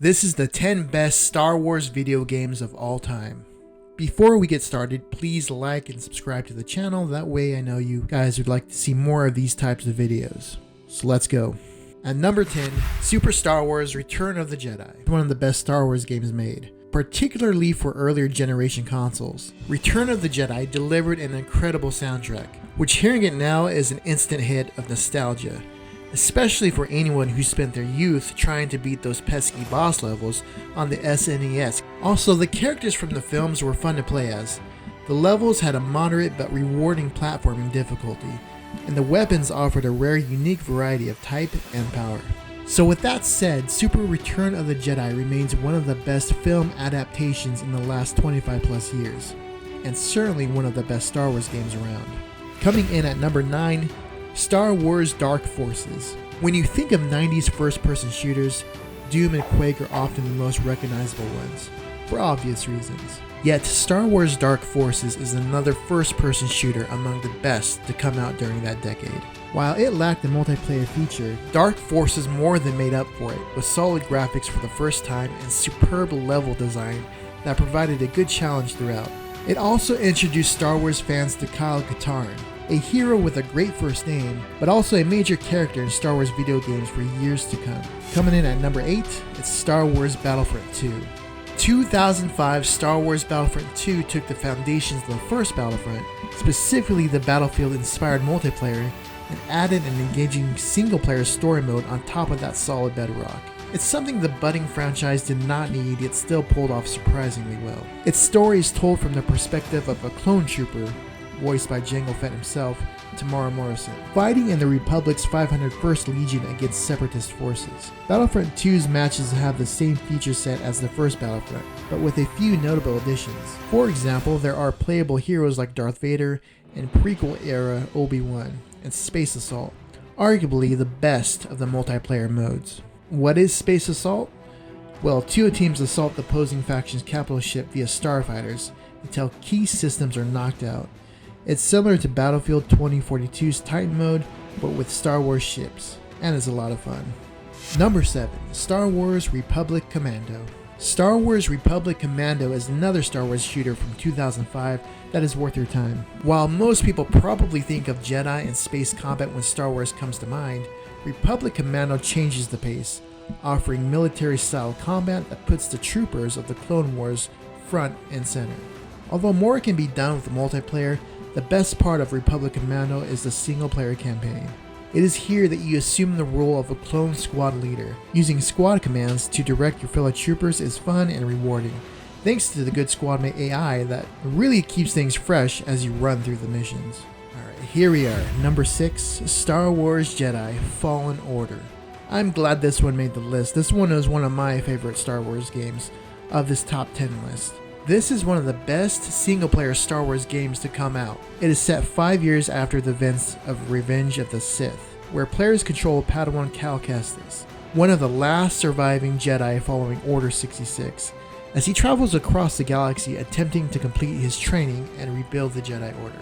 This is the 10 best Star Wars video games of all time. Before we get started, please like and subscribe to the channel, that way I know you guys would like to see more of these types of videos. So let's go. At number 10, Super Star Wars Return of the Jedi. One of the best Star Wars games made, particularly for earlier generation consoles. Return of the Jedi delivered an incredible soundtrack, which hearing it now is an instant hit of nostalgia, especially for anyone who spent their youth trying to beat those pesky boss levels on the SNES. Also, the characters from the films were fun to play as. The levels had a moderate but rewarding platforming difficulty, and the weapons offered a rare unique variety of type and power. So with that said, Super Return of the Jedi remains one of the best film adaptations in the last 25 plus years, and certainly one of the best Star Wars games around. Coming in at number 9, Star Wars Dark Forces. When you think of 90s first-person shooters, Doom and Quake are often the most recognizable ones, for obvious reasons. Yet, Star Wars Dark Forces is another first-person shooter among the best to come out during that decade. While it lacked a multiplayer feature, Dark Forces more than made up for it, with solid graphics for the first time and superb level design that provided a good challenge throughout. It also introduced Star Wars fans to Kyle Gaitan, a hero with a great first name, but also a major character in Star Wars video games for years to come. Coming in at number 8, it's Star Wars Battlefront 2. 2005 Star Wars Battlefront 2 took the foundations of the first Battlefront, specifically the Battlefield-inspired multiplayer, and added an engaging single-player story mode on top of that solid bedrock. It's something the budding franchise did not need, yet still pulled off surprisingly well. Its story is told from the perspective of a clone trooper, voiced by Jango Fett himself, Tamara Morrison, fighting in the Republic's 501st Legion against Separatist forces. Battlefront 2's matches have the same feature set as the first Battlefront, but with a few notable additions. For example, there are playable heroes like Darth Vader and prequel-era Obi-Wan, and Space Assault, arguably the best of the multiplayer modes. What is Space Assault? Well, two teams assault the opposing faction's capital ship via starfighters until key systems are knocked out. It's similar to Battlefield 2042's Titan mode, but with Star Wars ships, and is a lot of fun. Number 7, Star Wars Republic Commando. Star Wars Republic Commando is another Star Wars shooter from 2005 that is worth your time. While most people probably think of Jedi and space combat when Star Wars comes to mind, Republic Commando changes the pace, offering military-style combat that puts the troopers of the Clone Wars front and center. Although more can be done with the multiplayer, the best part of Republic Commando is the single-player campaign. It is here that you assume the role of a clone squad leader. Using squad commands to direct your fellow troopers is fun and rewarding, thanks to the good squadmate AI that really keeps things fresh as you run through the missions. Alright, here we are, number 6, Star Wars Jedi Fallen Order. I'm glad this one made the list. This one is one of my favorite Star Wars games of this top 10 list. This is one of the best single-player Star Wars games to come out. It is set 5 years after the events of Revenge of the Sith, where players control Padawan Cal Kestis, one of the last surviving Jedi following Order 66, as he travels across the galaxy attempting to complete his training and rebuild the Jedi Order.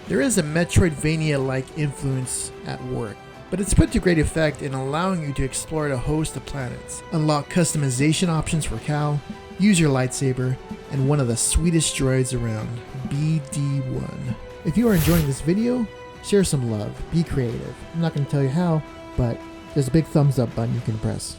There is a Metroidvania-like influence at work, but it's put to great effect in allowing you to explore a host of planets, unlock customization options for Cal, use your lightsaber, and one of the sweetest droids around, BD1. If you are enjoying this video, share some love, be creative. I'm not going to tell you how, but there's a big thumbs up button you can press.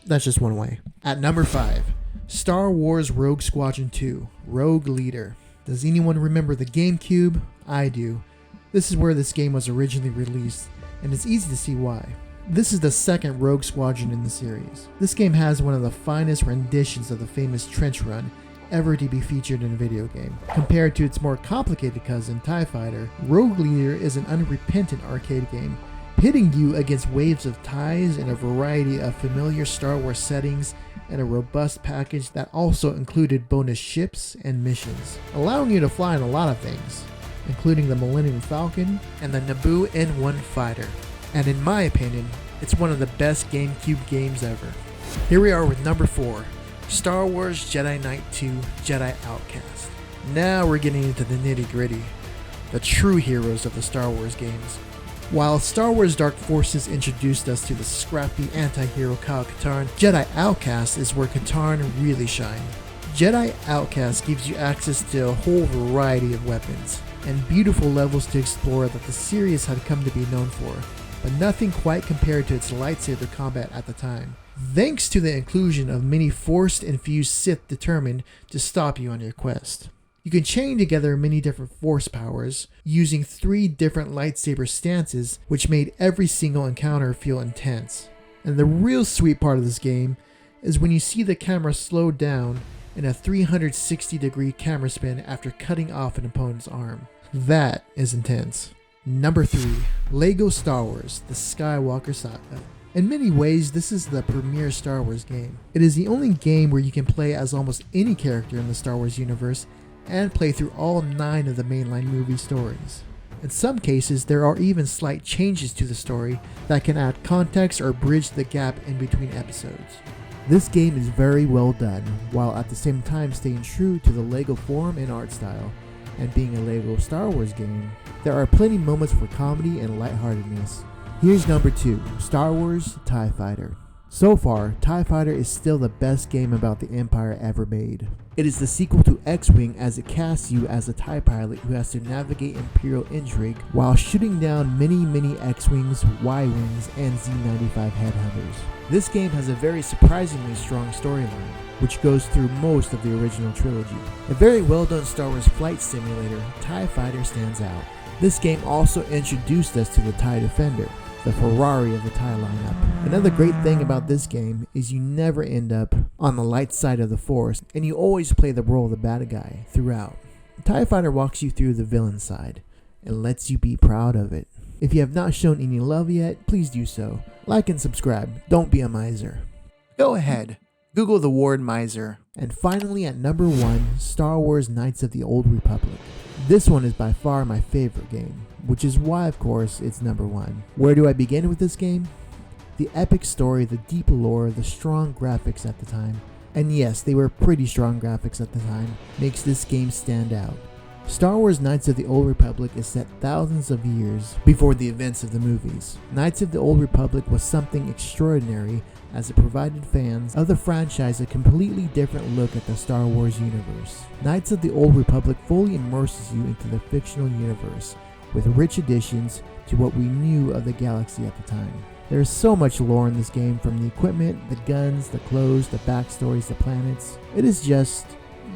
That's just one way. At number 5, Star Wars Rogue Squadron 2, Rogue Leader. Does anyone remember the GameCube? I do. This is where this game was originally released, and it's easy to see why. This is the second Rogue Squadron in the series. This game has one of the finest renditions of the famous trench run ever to be featured in a video game. Compared to its more complicated cousin, TIE Fighter, Rogue Leader is an unrepentant arcade game, pitting you against waves of TIEs in a variety of familiar Star Wars settings and a robust package that also included bonus ships and missions, allowing you to fly in a lot of things, including the Millennium Falcon and the Naboo N1 fighter. And in my opinion, it's one of the best GameCube games ever. Here we are with number 4, Star Wars Jedi Knight 2 Jedi Outcast. Now we're getting into the nitty-gritty, the true heroes of the Star Wars games. While Star Wars Dark Forces introduced us to the scrappy anti-hero Kyle Gaitan, Jedi Outcast is where Gaitan really shined. Jedi Outcast gives you access to a whole variety of weapons, and beautiful levels to explore that the series had come to be known for, but nothing quite compared to its lightsaber combat at the time. Thanks to the inclusion of many Force-infused Sith determined to stop you on your quest. You can chain together many different Force powers, using 3 different lightsaber stances, which made every single encounter feel intense. And the real sweet part of this game is when you see the camera slow down in a 360-degree camera spin after cutting off an opponent's arm. That is intense. Number 3. LEGO Star Wars: The Skywalker Saga. In many ways, this is the premier Star Wars game. It is the only game where you can play as almost any character in the Star Wars universe and play through all 9 of the mainline movie stories. In some cases, there are even slight changes to the story that can add context or bridge the gap in between episodes. This game is very well done, while at the same time staying true to the LEGO form and art style. And being a LEGO Star Wars game, there are plenty moments for comedy and lightheartedness. Here's number 2, Star Wars TIE Fighter. So far, TIE Fighter is still the best game about the Empire ever made. It is the sequel to X-Wing, as it casts you as a TIE pilot who has to navigate Imperial intrigue while shooting down many X-Wings, Y-Wings, and Z-95 headhunters. This game has a very surprisingly strong storyline, which goes through most of the original trilogy. A very well done Star Wars flight simulator, TIE Fighter stands out. This game also introduced us to the TIE Defender, the Ferrari of the TIE lineup. Another great thing about this game is you never end up on the light side of the Force, and you always play the role of the bad guy throughout. TIE Fighter walks you through the villain side, and lets you be proud of it. If you have not shown any love yet, please do so. Like and subscribe, don't be a miser. Go ahead, Google the word miser. And finally at number 1, Star Wars Knights of the Old Republic. This one is by far my favorite game, which is why of course it's number 1. Where do I begin with this game? The epic story, the deep lore, the strong graphics at the time, and yes, they were pretty strong graphics at the time, makes this game stand out. Star Wars Knights of the Old Republic is set thousands of years before the events of the movies. Knights of the Old Republic was something extraordinary as it provided fans of the franchise a completely different look at the Star Wars universe. Knights of the Old Republic fully immerses you into the fictional universe, with rich additions to what we knew of the galaxy at the time. There is so much lore in this game, from the equipment, the guns, the clothes, the backstories, the planets. It is just,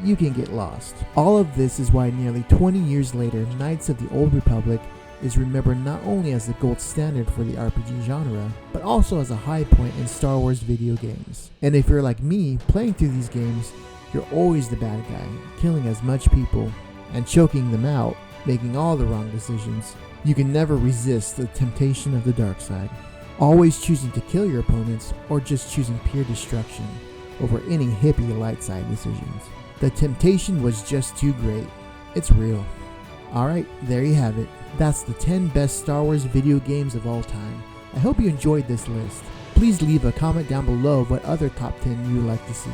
you can get lost. All of this is why nearly 20 years later, Knights of the Old Republic is remembered not only as the gold standard for the RPG genre, but also as a high point in Star Wars video games. And if you're like me, playing through these games, you're always the bad guy, killing as much people and choking them out, making all the wrong decisions. You can never resist the temptation of the dark side, always choosing to kill your opponents or just choosing pure destruction over any hippie light side decisions. The temptation was just too great. It's real. Alright, there you have it. That's the 10 best Star Wars video games of all time. I hope you enjoyed this list. Please leave a comment down below what other top 10 you would like to see.